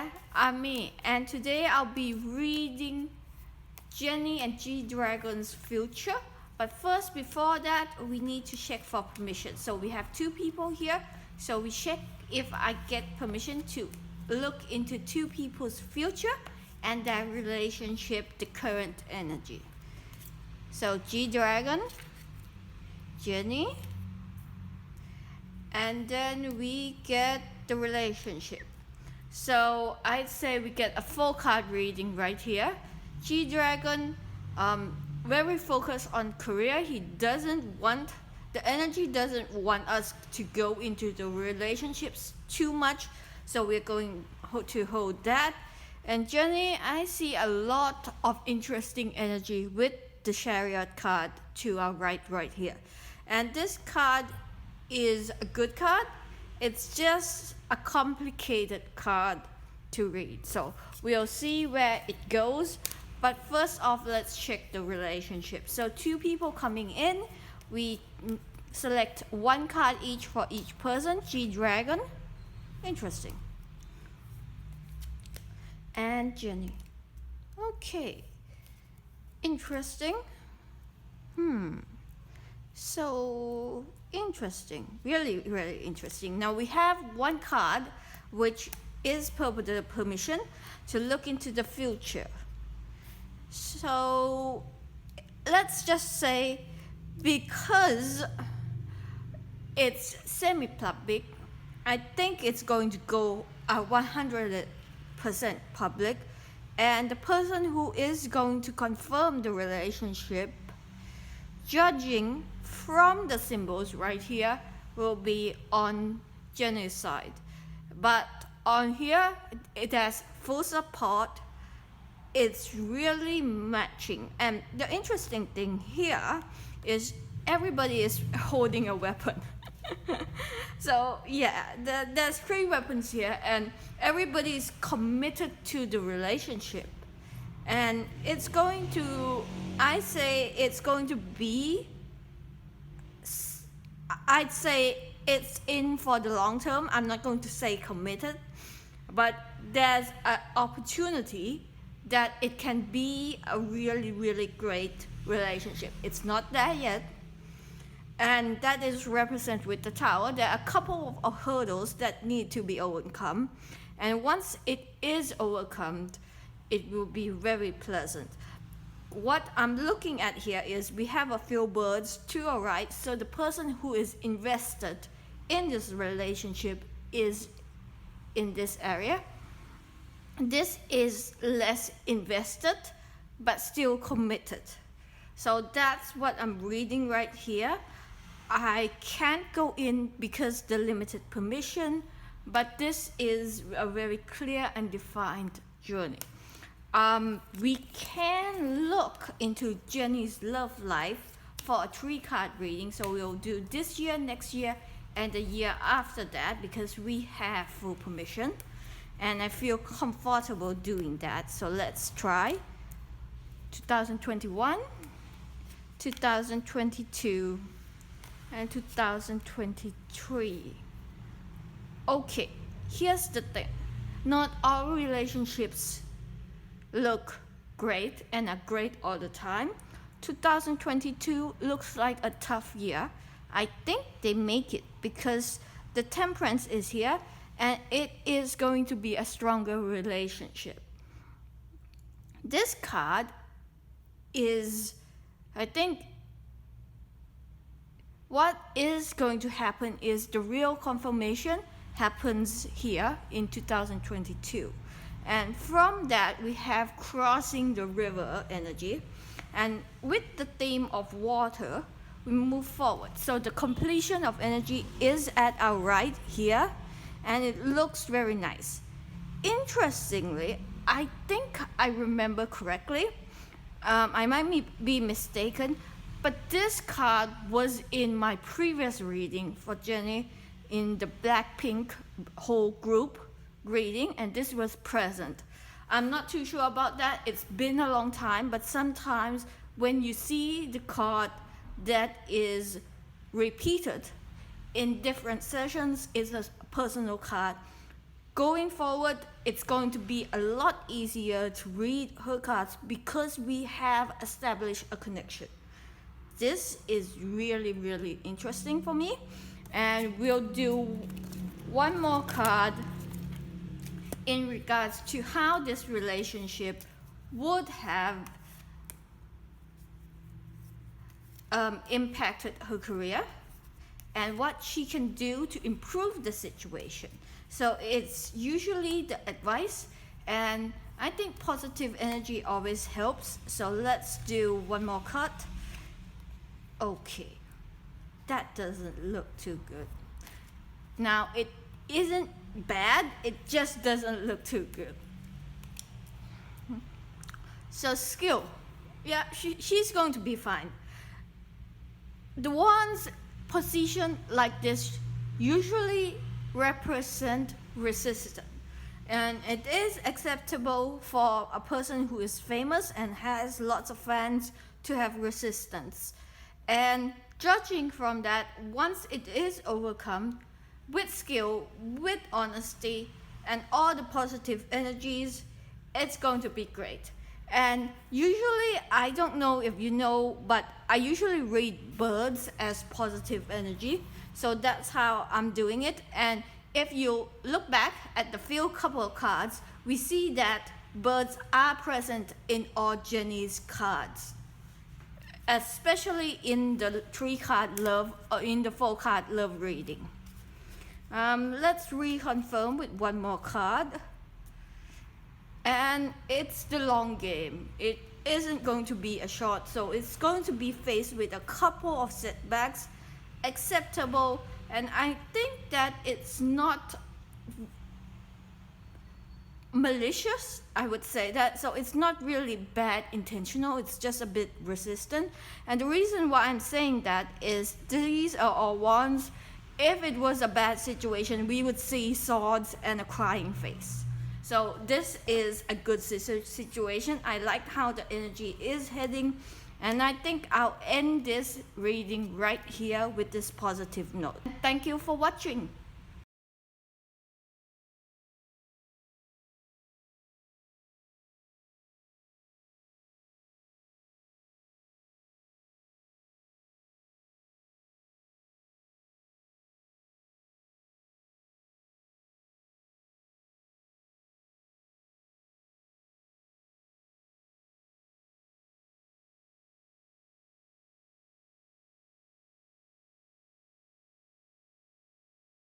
there, I'm me, and today I'll be reading Jennie and Gdragon's future. But first, before that, we need to check for permission. So we have two people here, so we check if I get permission to look into two people's future and their relationship, the current energy. So Gdragon, Jennie, and then we get the relationship. So I'd say we get a 4-card reading right here. Gdragon, very focused on career. The energy doesn't want us to go into the relationships too much, so we're going to hold that. And Jennie, I see a lot of interesting energy with the Chariot card to our right here. And this card is a good card. It's just a complicated card to read. So we'll see where it goes. But first off, let's check the relationship. So two people coming in. We select one card each for each person. Gdragon. Interesting. And Jennie. Okay. Interesting. So interesting, really interesting. Now we have one card which is the permission to look into the future. So let's just say, because it's semi-public, I think it's going to go 100% public, and the person who is going to confirm the relationship, judging from the symbols right here, will be on Jennie's side. But on here, it has full support. It's really matching. And the interesting thing here is everybody is holding a weapon. So yeah, there's 3 weapons here, and everybody is committed to the relationship. And it's going to, I'd say it's in for the long term. I'm not going to say committed, but there's an opportunity that it can be a really great relationship. It's not there yet, and that is represented with the Tower. There are a couple of hurdles that need to be overcome, and once it is overcome, it will be very pleasant. What I'm looking at here is we have a few birds to our right, so the person who is invested in this relationship is in this area. This is less invested but still committed. So that's what I'm reading right here. I can't go in because the limited permission, but this is a very clear and defined journey. We can look into Jennie's love life for a 3-card reading. So we'll do this year, next year, and the year after that, because we have full permission. And I feel comfortable doing that. So let's try 2021, 2022, and 2023. Okay, here's the thing. Not all relationships look great and are great all the time. 2022 looks like a tough year. I think they make it because the Temperance is here, and it is going to be a stronger relationship. This card is, I think, what is going to happen is the real confirmation happens here in 2022. And from that, we have crossing the river energy. And with the theme of water, we move forward. So the completion of energy is at our right here, and it looks very nice. Interestingly, I think I remember correctly. I might be mistaken, but this card was in my previous reading for Jennie in the Blackpink whole group reading, and this was present. I'm not too sure about that. It's been a long time, but sometimes when you see the card that is repeated in different sessions, it's a personal card. Going forward, it's going to be a lot easier to read her cards because we have established a connection. This is really, really interesting for me. And we'll do one more card in regards to how this relationship would have impacted her career and what she can do to improve the situation. So it's usually the advice, and I think positive energy always helps. So let's do one more card. Okay, that doesn't look too good. Now, it isn't bad, it just doesn't look too good. So skill, yeah, she's going to be fine. The ones positioned like this usually represent resistance, and it is acceptable for a person who is famous and has lots of fans to have resistance. And judging from that, once it is overcome with skill, with honesty, and all the positive energies, it's going to be great. And usually, I don't know if you know, but I usually read birds as positive energy. So that's how I'm doing it. And if you look back at the few couple of cards, we see that birds are present in all Jennie's cards, especially in the 3-card love or in the 4-card love reading. Let's reconfirm with one more card. And it's the long game. It isn't going to be a short, so it's going to be faced with a couple of setbacks, acceptable, and I think that it's not malicious, I would say that. So it's not really bad intentional, it's just a bit resistant. And the reason why I'm saying that is these are all ones, if it was a bad situation, we would see swords and a crying face. So this is a good situation. I like how the energy is heading, and I think I'll end this reading right here with this positive note. Thank you for watching.